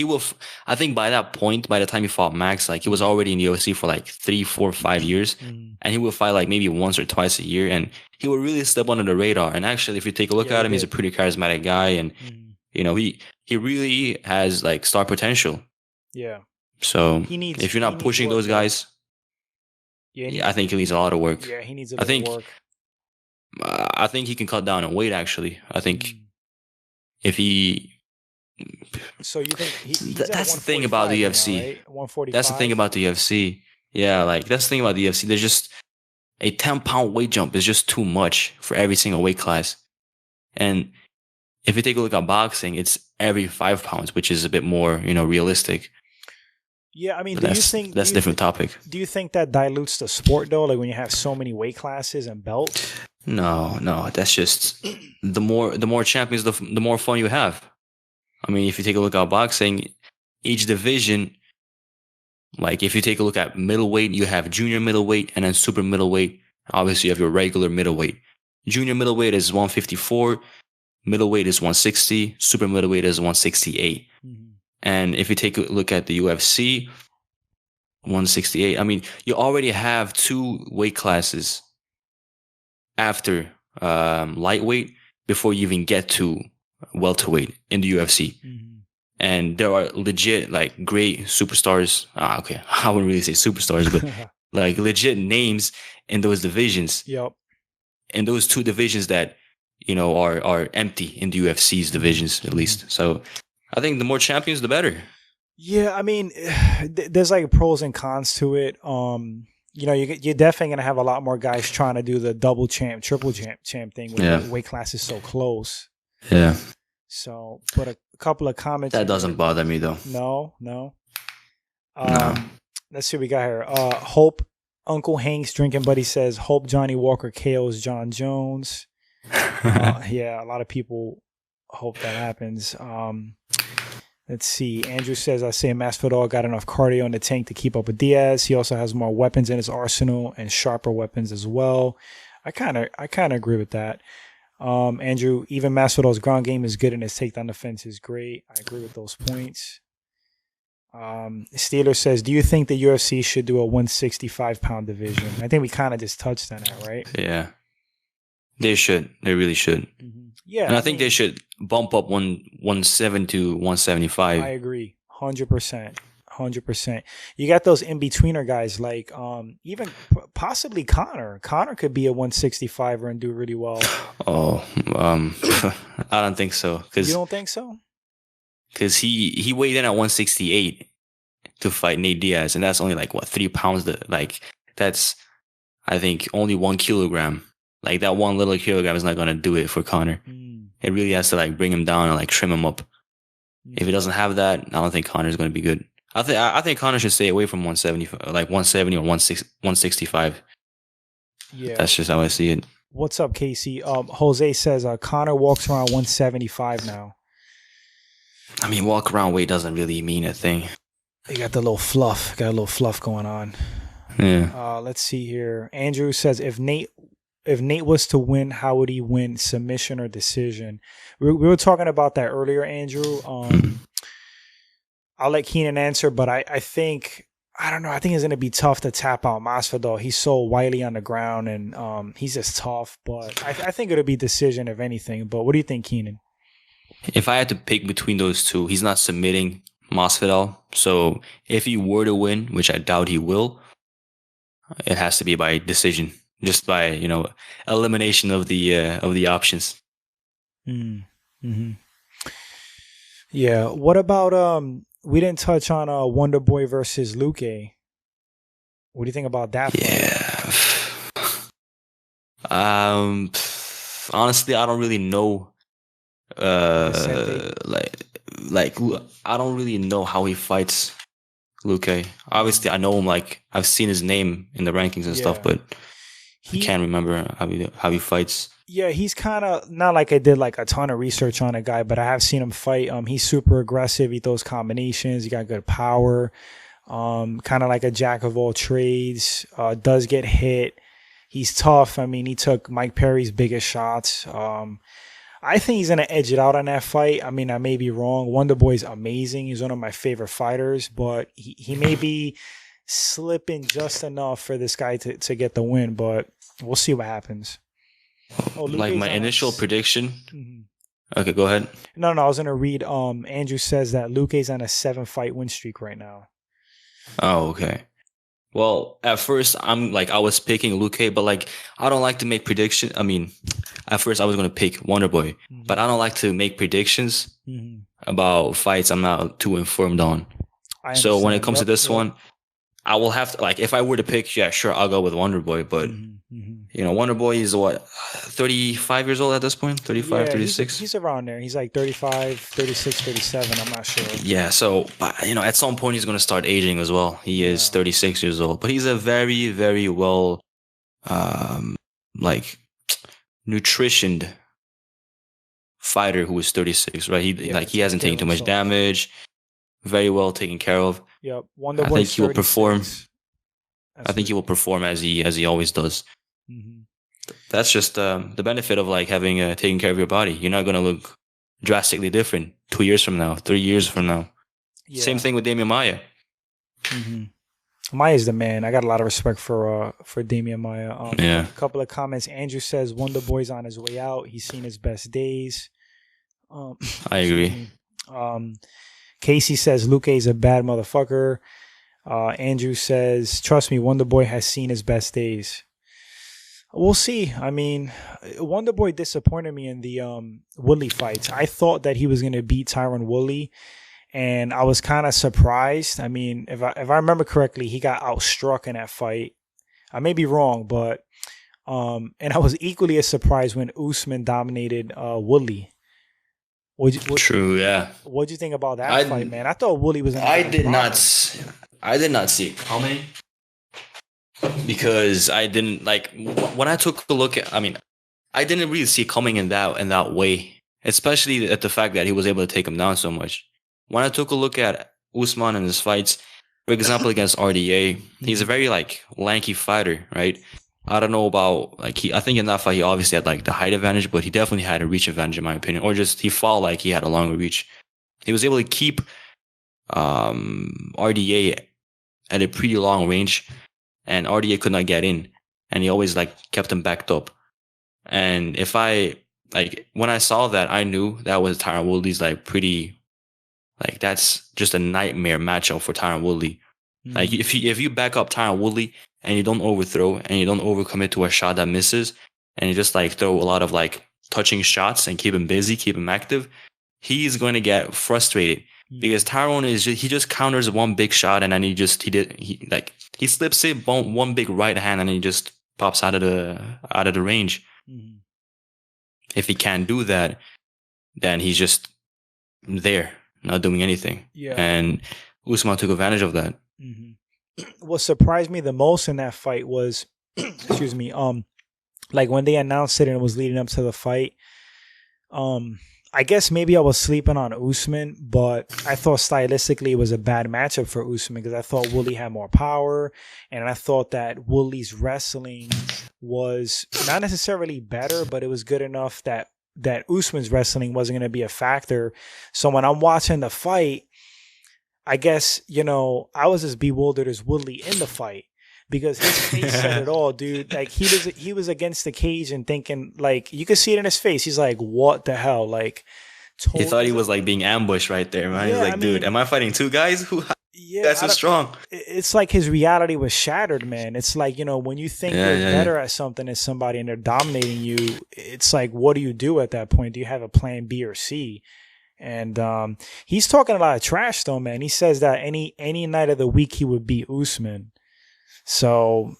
I think by that point, by the time he fought Max, like he was already in the UFC for like 3, 4, 5 years, and he would fight like maybe once or twice a year, and he would really step under the radar. And actually, if you take a look at him, he's a pretty charismatic guy, and you know, he really has like star potential. Yeah. So if you're not pushing those guys, I think he needs a lot of work. Yeah, he needs a bit of work. I think he can cut down on weight. Actually, I think. If he, so you think that's the thing about the UFC. Now, right? 145. That's the thing about the UFC. Yeah, like that's the thing about the UFC. There's just a 10-pound weight jump is just too much for every single weight class. And if you take a look at boxing, it's every 5 pounds, which is a bit more, you know, realistic. Yeah, I mean, that's a different topic. Do you think that dilutes the sport though? Like when you have so many weight classes and belts? No, that's just the more champions, the more fun you have. I mean, if you take a look at boxing, each division, like if you take a look at middleweight, you have junior middleweight and then super middleweight. Obviously, you have your regular middleweight. Junior middleweight is 154, middleweight is 160, super middleweight is 168. And if you take a look at the UFC, 168, I mean, you already have 2 weight classes after lightweight before you even get to welterweight in the UFC. And there are legit like great superstars. Okay, I wouldn't really say superstars, but like legit names in those divisions. Yep. In those 2 divisions that, you know, are empty in the UFC's divisions at least. So I think the more champions, the better. Yeah, I mean, there's like pros and cons to it. you're definitely gonna have a lot more guys trying to do the double champ, triple champ thing when the weight class is so close. Yeah. So, but a couple of comments. That doesn't bother me though. No. Let's see what we got here. Hope Uncle Hank's drinking buddy says hope Johnny Walker KOs John Jones. Yeah, a lot of people hope that happens. Let's see. Andrew says, I say Masvidal got enough cardio in the tank to keep up with Diaz. He also has more weapons in his arsenal and sharper weapons as well. I kind of agree with that. Andrew, even Masvidal's ground game is good and his takedown defense is great. I agree with those points. Steeler says, do you think the UFC should do a 165-pound division? I think we kind of just touched on that, right? Yeah. They should. They really should. Mm-hmm. Yeah. And I think they should bump up 170 to 175. I agree. 100%. You got those in-betweener guys like even possibly Conor. Conor could be a 165er and do really well. Oh, I don't think so. You don't think so? Because he weighed in at 168 to fight Nate Diaz, and that's only like, what, 3 pounds? That's, I think, only 1 kilogram. Like, that 1 little kilogram is not going to do it for Conor. It really has to, like, bring him down and, like, trim him up. If he doesn't have that, I don't think Conor is going to be good. I think Conor should stay away from 170 or 165. Yeah. That's just how I see it. What's up, Casey? Jose says Conor walks around 175 now. I mean, walk around weight doesn't really mean a thing. You got a little fluff going on. Yeah. Let's see here. Andrew says, if Nate was to win, how would he win? Submission or decision? We were talking about that earlier, Andrew. I'll let Kenan answer, but I think it's going to be tough to tap out Masvidal. He's so wily on the ground, and he's just tough. But I think it'll be decision, if anything. But what do you think, Kenan? If I had to pick between those two, he's not submitting Masvidal. So if he were to win, which I doubt he will, it has to be by decision. Just by, elimination of the options. Mm-hmm. Yeah. What about we didn't touch on Wonder Boy versus Luque. What do you think about that fight? Yeah. Honestly, I don't really know. Like I don't really know how he fights Luque. Obviously, I know him. Like, I've seen his name in the rankings and stuff, but I can't remember how he fights. Yeah, he's kind of not like I did like a ton of research on a guy, but I have seen him fight. He's super aggressive. He throws combinations. He got good power. Kind of like a jack of all trades. Does get hit. He's tough. I mean, he took Mike Perry's biggest shots. I think he's going to edge it out on that fight. I mean, I may be wrong. Wonder Boy's amazing. He's one of my favorite fighters, but he may be slipping just enough for this guy to get the win, but we'll see what happens. Like my initial prediction. Mm-hmm. Okay, go ahead. No, I was going to read. Andrew says that Luque's on a 7-fight win streak right now. Oh, okay. Well, at first, I was picking Luque, but I don't like to make predictions. I mean, at first I was going to pick Wonder Boy, but I don't like to make predictions about fights I'm not too informed on. So when it comes to this one, I will have to, if I were to pick, yeah, sure, I'll go with Wonder Boy, but Wonder Boy is what, 35 years old at this point? 35, 36? He's around there. He's like 35, 36, 37. I'm not sure. Yeah. So, at some point he's going to start aging as well. He is 36 years old, but he's a very, very well, nutritioned fighter who is 36, right? He hasn't taken too much damage, very well taken care of. Yep. I think he will perform. I think he will perform as he always does. Mm-hmm. That's just the benefit of having taken care of your body. You're not going to look drastically different 2 years from now, 3 years from now. Yeah. Same thing with Damian Maia. Mm-hmm. Maia's the man. I got a lot of respect for Damian Maia. A couple of comments. Andrew says Wonder Boy's on his way out. He's seen his best days. I agree. Casey says Luque's a bad motherfucker. Andrew says, trust me, Wonder Boy has seen his best days. We'll see. I mean, Wonder Boy disappointed me in the Woodley fights. I thought that he was going to beat Tyron Woodley, and I was kind of surprised. I mean, if I remember correctly, he got outstruck in that fight. I may be wrong, but and I was equally as surprised when Usman dominated Woodley. True, yeah. What'd you think about that fight, man? I thought Woodley was. I did not see it coming because I didn't like when I took a look at. I mean, I didn't really see it coming in that way, especially at the fact that he was able to take him down so much. When I took a look at Usman and his fights, for example, against RDA, he's a very like lanky fighter, right? I don't know about like I think in that fight he obviously had like the height advantage, but he definitely had a reach advantage in my opinion, or just he fought like he had a longer reach. He was able to keep RDA at a pretty long range, and RDA could not get in, and he always like kept him backed up. And if when I saw that, I knew that was Tyron Woodley's like pretty, like that's just a nightmare matchup for Tyron Woodley. Like if you back up Tyron Woodley and you don't overthrow and you don't overcommit to a shot that misses, and you just like throw a lot of like touching shots and keep him busy, keep him active, he's going to get frustrated because Tyrone he just counters one big shot and then he slips it one big right hand and he just pops out of the range. If he can't do that, then he's just there, not doing anything. Yeah. And Usman took advantage of that. What surprised me the most in that fight was, excuse me, like when they announced it and it was leading up to the fight, I guess maybe I was sleeping on Usman, but I thought stylistically it was a bad matchup for Usman because I thought Woodley had more power, and I thought that Woodley's wrestling was not necessarily better, but it was good enough that Usman's wrestling wasn't going to be a factor. So when I'm watching the fight, I guess, I was as bewildered as Woodley in the fight because his face said it all, dude. Like he was against the cage and thinking, like, you could see it in his face. He's like, what the hell? Like, he thought he was like being ambushed right there, man. He's like, dude, am I fighting two guys? Who? Yeah, that's so strong. It's like his reality was shattered, man. It's like, when you think you're better at something as somebody and they're dominating you, it's like, what do you do at that point? Do you have a plan B or C? And he's talking a lot of trash though, man. He says that any night of the week he would beat Usman. So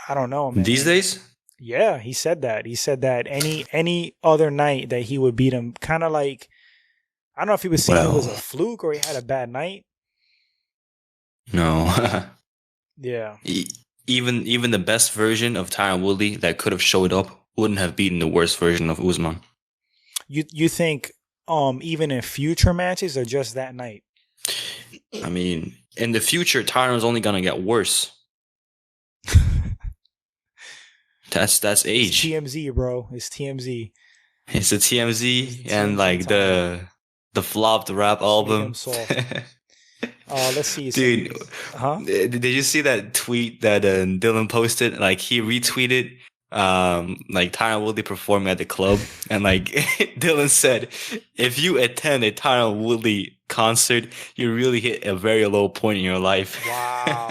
I don't know, man. These days? Yeah, he said that. He said that any other night that he would beat him, kind of like, I don't know if he was saying it was a fluke or he had a bad night. No. Yeah. Even the best version of Tyron Woodley that could have showed up wouldn't have beaten the worst version of Usman. You think even in future matches or just that night? I mean, in the future, Tyron's only gonna get worse. That's age. It's TMZ, bro. It's TMZ. It's a TMZ and like the flopped rap album. Let's see, dude. Did you see that tweet that Dylan posted? Like he retweeted. Like Tyron Woodley performing at the club, and like Dylan said, if you attend a Tyron Woodley concert, you really hit a very low point in your life. Wow.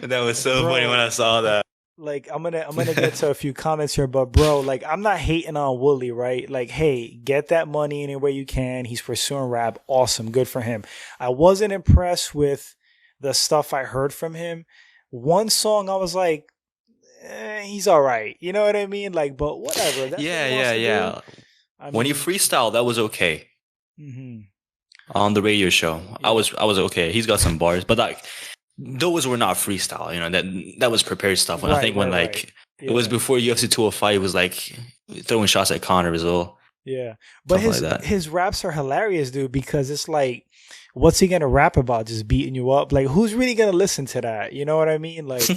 That was so funny when I saw that. Like I'm gonna get to a few comments here, but bro, like I'm not hating on Woodley, right? Like, hey, get that money any way you can. He's pursuing rap, awesome, good for him. I wasn't impressed with the stuff I heard from him. One song I was like, he's all right. You know what I mean? Like, but whatever. That's yeah. When he freestyled, that was okay. On the radio show, yeah. I was okay. He's got some bars, but like those were not freestyle. That was prepared stuff. I think when it was before UFC 205, it was like throwing shots at Conor as well. Yeah, but his raps are hilarious, dude. Because it's like, what's he gonna rap about? Just beating you up? Like, who's really gonna listen to that? You know what I mean? Like.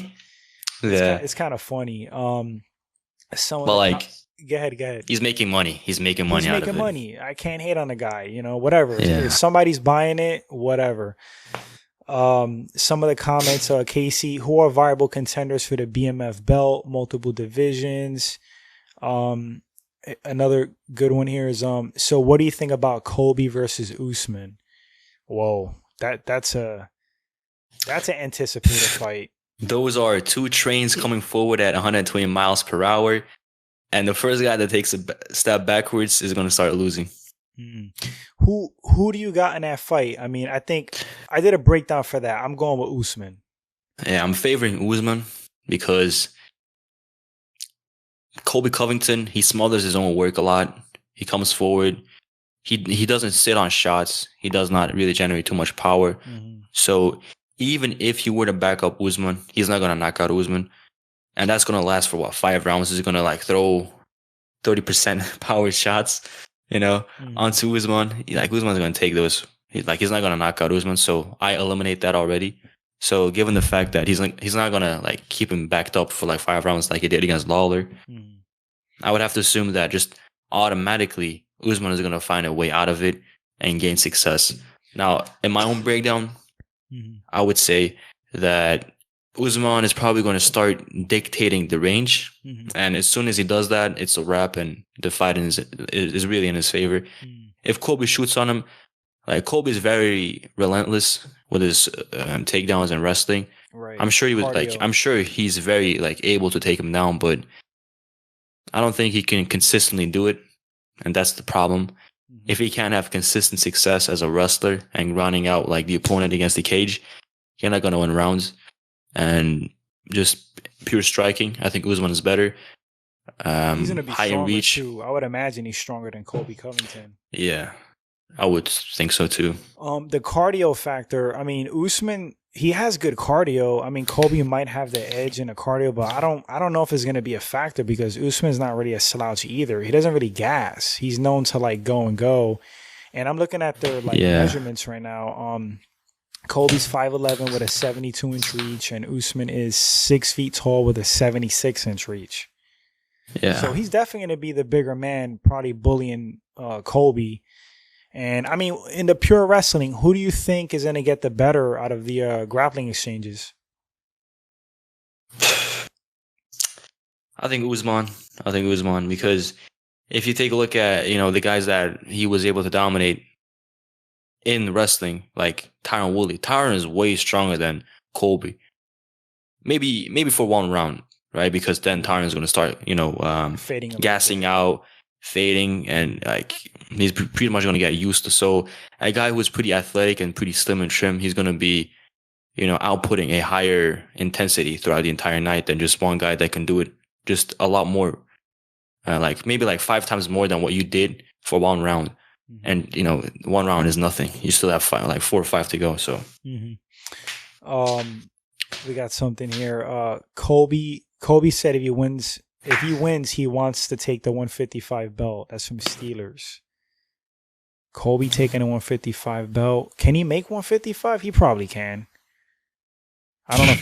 Yeah, it's kind of funny. But like, go ahead. He's making money. He's making money. I can't hate on the guy. Whatever. Yeah. If somebody's buying it, whatever. Some of the comments are Casey, who are viable contenders for the BMF belt, multiple divisions. Another good one here is so what do you think about Colby versus Usman? Whoa, that's an anticipated fight. Those are two trains coming forward at 120 miles per hour. And the first guy that takes a step backwards is going to start losing. Who do you got in that fight? I mean, I think I did a breakdown for that. I'm going with Usman. Yeah, I'm favoring Usman because Colby Covington, he smothers his own work a lot. He comes forward. He doesn't sit on shots. He does not really generate too much power. So even if he were to back up Usman, he's not gonna knock out Usman, and that's gonna last for what, 5 rounds? He's gonna like throw 30% power shots, onto Usman. Like Usman's gonna take those. He's not gonna knock out Usman. So I eliminate that already. So given the fact that he's not gonna like keep him backed up for like 5 rounds like he did against Lawler, I would have to assume that just automatically Usman is gonna find a way out of it and gain success. Now, in my own breakdown, I would say that Usman is probably going to start dictating the range, and as soon as he does that, it's a wrap, and the fight is really in his favor. If Colby shoots on him, like Colby is very relentless with his takedowns and wrestling. Right. I'm sure he would I'm sure he's very able to take him down, but I don't think he can consistently do it, and that's the problem. If he can't have consistent success as a wrestler and running out like the opponent against the cage, you're not going to win rounds. And just pure striking, I think Usman is better. He's going to be high stronger in reach too. I would imagine he's stronger than Colby Covington. Yeah, I would think so too. The cardio factor, I mean, Usman, he has good cardio. I mean, Colby might have the edge in the cardio, but I don't know if it's going to be a factor because Usman's not really a slouch either. He doesn't really gas. He's known to like go and go. And I'm looking at their measurements right now. Colby's 5'11" with a 72-inch reach, and Usman is 6 feet tall with a 76-inch reach. Yeah. So he's definitely going to be the bigger man, probably bullying Colby. And I mean, in the pure wrestling, who do you think is going to get the better out of the grappling exchanges? I think Usman. Because if you take a look at, the guys that he was able to dominate in wrestling, like Tyron Woodley. Tyron is way stronger than Colby. Maybe for one round, right? Because then Tyron is going to start, gassing out, fading, and like he's pretty much going to get used to. So a guy who is pretty athletic and pretty slim and trim, he's going to be, outputting a higher intensity throughout the entire night than just one guy that can do it just a lot more, maybe 5 times more than what you did for one round. And 1 round is nothing. You still have 4 or 5 to go. So, we got something here. Colby said if he wins, he wants to take the 155 belt. That's from Steelers. Colby taking a 155 belt. Can he make 155? He probably can. I don't know.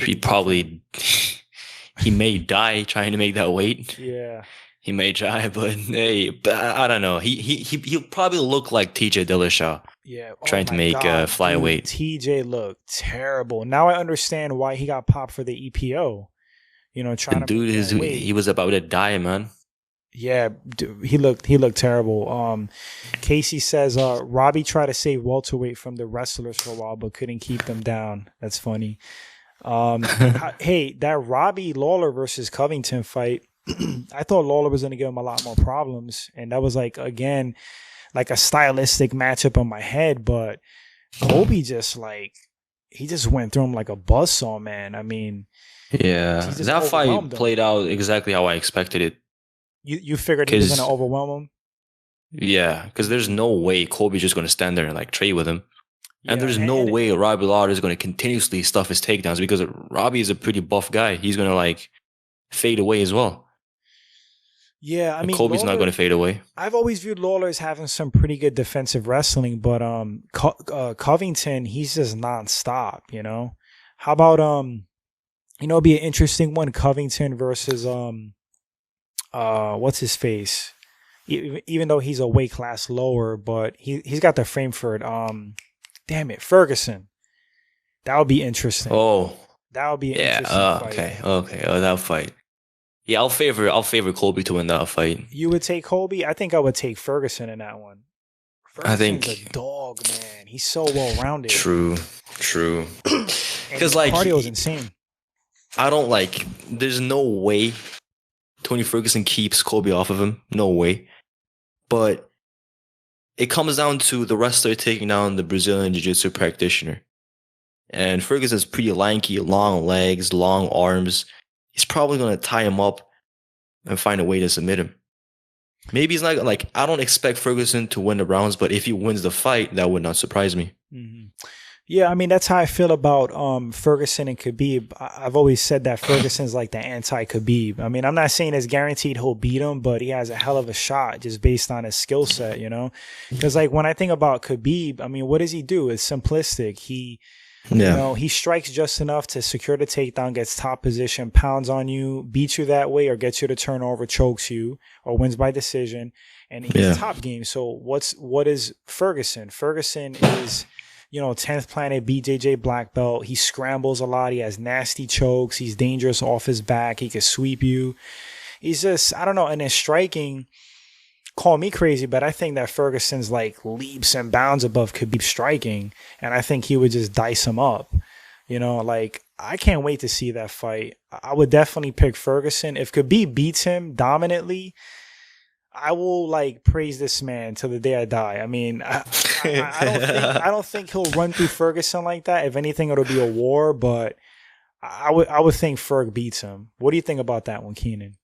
He may die trying to make that weight. Yeah. He may try, but I don't know. He'll probably look like TJ Dillashaw. Yeah, trying to make flyweight. TJ looked terrible. Now I understand why he got popped for the EPO. Trying to he was about to die, man. Yeah, he looked terrible. Casey says Robbie tried to save welterweight from the wrestlers for a while, but couldn't keep them down. That's funny. Hey, that Robbie Lawler versus Covington fight. I thought Lawler was going to give him a lot more problems, and that was again a stylistic matchup in my head. But Colby just went through him like a buzzsaw, man. I mean, yeah, that fight played out exactly how I expected it. You figured he was going to overwhelm him? Yeah, because there's no way Colby's just going to stand there and trade with him. And there's no way Robbie Lawler is going to continuously stuff his takedowns because Robbie is a pretty buff guy. He's going to fade away as well. Yeah, I mean, Colby's Lawler, not going to fade away. I've always viewed Lawler as having some pretty good defensive wrestling, but Covington, he's just nonstop. How about it'd be an interesting one, Covington versus what's his face? Even though he's a weight class lower, but he's got the frame for it. Ferguson. That would be interesting. Oh, that would be an interesting fight. Okay. Oh, that fight. Yeah, I'll favor Colby to win that fight. You would take Colby? I think I would take Ferguson in that one. Ferguson's a dog, man. He's so well rounded. True. Because cardio is insane. I don't there's no way Tony Ferguson keeps Colby off of him. No way. But it comes down to the wrestler taking down the Brazilian Jiu-Jitsu practitioner. And Ferguson's pretty lanky, long legs, long arms. He's probably going to tie him up and find a way to submit him. Maybe he's not like, I don't expect Ferguson to win the rounds, but if he wins the fight, that would not surprise me. Mm-hmm. Yeah, I mean, that's how I feel about Ferguson and Khabib. I've always said that Ferguson's like the anti-Khabib. I mean, I'm not saying it's guaranteed he'll beat him, but he has a hell of a shot just based on his skill set, you know? Because like when I think about Khabib, I mean, what does he do? It's simplistic. He, you know, he strikes just enough to secure the takedown, gets top position, pounds on you, beats you that way, or gets you to turnover, chokes you, or wins by decision, and he's top game. So what is Ferguson? Ferguson is, you know, 10th planet BJJ black belt. He scrambles a lot. He has nasty chokes. He's dangerous off his back. He can sweep you. He's just, I don't know. And then striking, call me crazy, but I think that Ferguson's like leaps and bounds above Khabib striking. And I think he would just dice him up. You know, like, I can't wait to see that fight. I would definitely pick Ferguson. If Khabib beats him dominantly, I will like praise this man till the day I die. I mean, I don't think he'll run through Ferguson like that. If anything, it'll be a war. But I would think Ferg beats him. What do you think about that one, Kenan?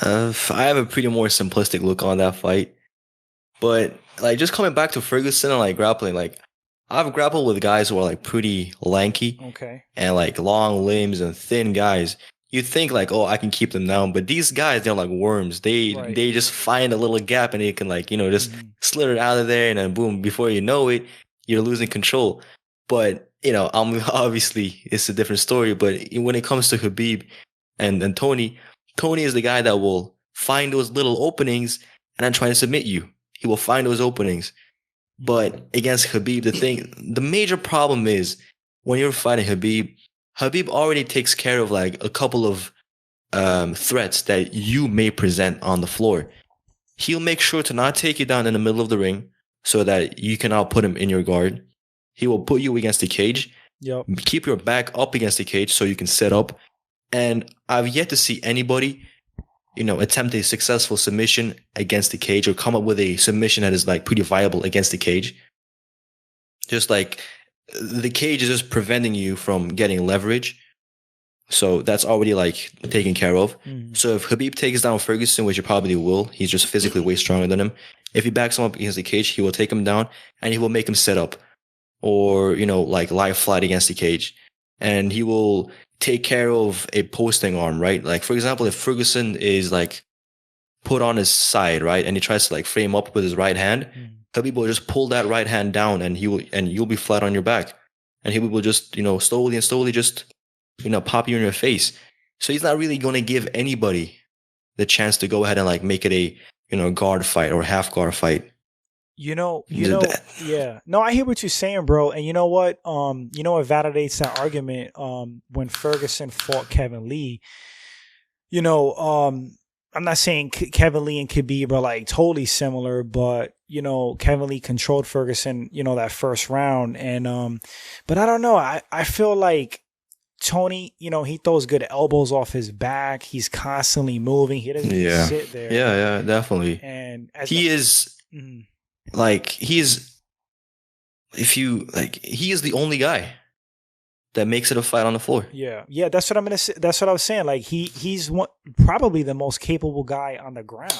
I have a pretty more simplistic look on that fight, but like just coming back to Ferguson and like grappling, like I've grappled with guys who are like pretty lanky, and like long limbs and thin guys. You think like, oh, I can keep them down, but these guys, they're like worms. They just find a little gap and they can like, you know, just slither out of there, and then boom, before you know it, you're losing control. But you know, obviously it's a different story. But when it comes to Khabib and Tony is the guy that will find those little openings and then try to submit you. He will find those openings. But against Khabib, the major problem is when you're fighting Khabib already takes care of like a couple of threats that you may present on the floor. He'll make sure to not take you down in the middle of the ring so that you cannot put him in your guard. He will put you against the cage. Keep your back up against the cage so you can set up. And I've yet to see anybody, you know, attempt a successful submission against the cage or come up with a submission that is like pretty viable against the cage. Just like the cage is just preventing you from getting leverage. So that's already like taken care of. So if Khabib takes down Ferguson, which he probably will, he's just physically way stronger than him. If he backs him up against the cage, he will take him down and he will make him set up or, you know, like lie flat against the cage. And he will take care of a posting arm, right? Like, for example, if Ferguson is like put on his side, right, and he tries to like frame up with his right hand, Khabib will just pull that right hand down and you'll be flat on your back. And he will just, you know, slowly just, you know, pop you in your face. So he's not really going to give anybody the chance to go ahead and like make it a, you know, guard fight or half guard fight. You know, yeah. No, I hear what you're saying, bro. And you know what? What validates that argument? When Ferguson fought Kevin Lee, you know, I'm not saying Kevin Lee and Khabib are like totally similar, but you know, Kevin Lee controlled Ferguson, you know, that first round. And but I don't know. I feel like Tony, you know, he throws good elbows off his back. He's constantly moving. He doesn't just sit there. Yeah, definitely. And he is like he is the only guy that makes it a fight on the floor. Yeah, that's what I'm gonna say. That's what I was saying. Like he's probably the most capable guy on the ground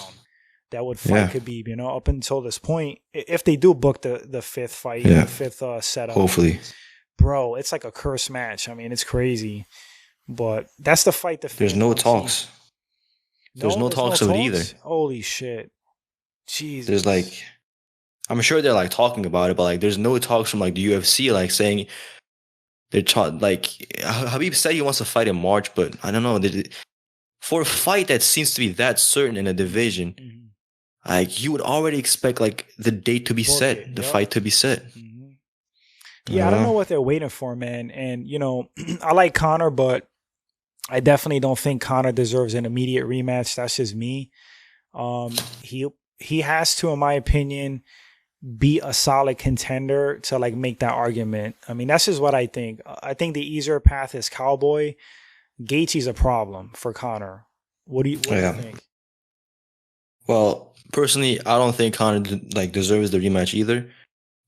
that would fight Khabib. You know, up until this point, if they do book the fifth fight, the fifth setup, hopefully. Bro, it's like a curse match. I mean, it's crazy. But that's the fight. There's no talks. There's no talks of it either. Holy shit. Jesus. There's like, I'm sure they're like talking about it, but like there's no talks from like the UFC like saying they're like Khabib said he wants to fight in March, but I don't know. For a fight that seems to be that certain in a division, like you would already expect like the date to be set, the fight to be set. Yeah, I don't know what they're waiting for, man. And, you know, I like Conor, but I definitely don't think Conor deserves an immediate rematch. That's just me. He has to, in my opinion, be a solid contender to, like, make that argument. I mean, that's just what I think. I think the easier path is Cowboy. Gaethje's a problem for Conor. What do you think? Well, personally, I don't think Conor, like, deserves the rematch either.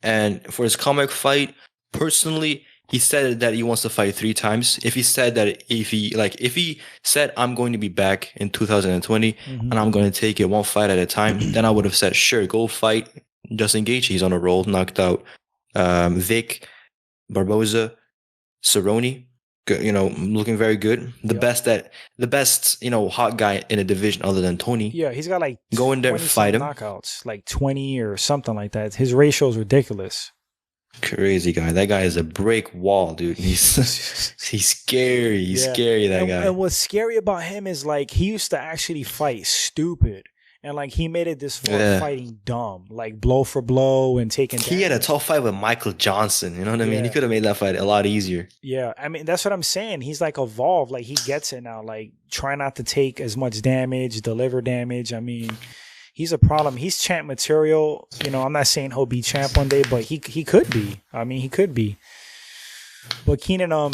And for his comeback fight, personally, he said that he wants to fight 3 times. If he said that if he said I'm going to be back in 2020 and I'm going to take it 1 fight at a time, then I would have said sure, go fight Justin Gaethje. He's on a roll, knocked out Vic, Barboza, Cerrone. You know, looking very good. The best, you know, hot guy in a division other than Tony. Yeah, he's got like go in there, fight him. Knockouts, like 20 or something like that. His ratio is ridiculous. Crazy guy. That guy is a brick wall, dude. He's scary. He's scary, that guy. And what's scary about him is like he used to actually fight stupid. And like he made it this far fighting dumb, like blow for blow and taking damage. He had a tough fight with Michael Johnson. You know what I mean? He could have made that fight a lot easier. Yeah, I mean that's what I'm saying. He's like evolved. Like he gets it now. Like try not to take as much damage, deliver damage. I mean, he's a problem. He's champ material. You know, I'm not saying he'll be champ one day, but he could be. I mean, he could be. But Kenan, I'm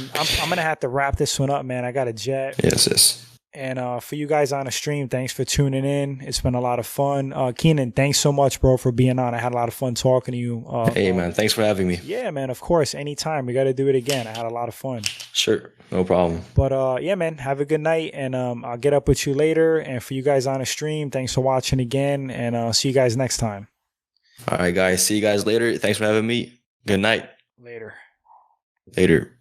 gonna have to wrap this one up, man. I got a jet. Yes. And for you guys on the stream, thanks for tuning in. It's been a lot of fun. Kenan, thanks so much, bro, for being on. I had a lot of fun talking to you. Hey, man. Thanks for having me. Yeah, man. Of course. Anytime. We got to do it again. I had a lot of fun. Sure. No problem. But yeah, man. Have a good night. And I'll get up with you later. And for you guys on the stream, thanks for watching again. And see you guys next time. All right, guys. See you guys later. Thanks for having me. Good night. Later. Later.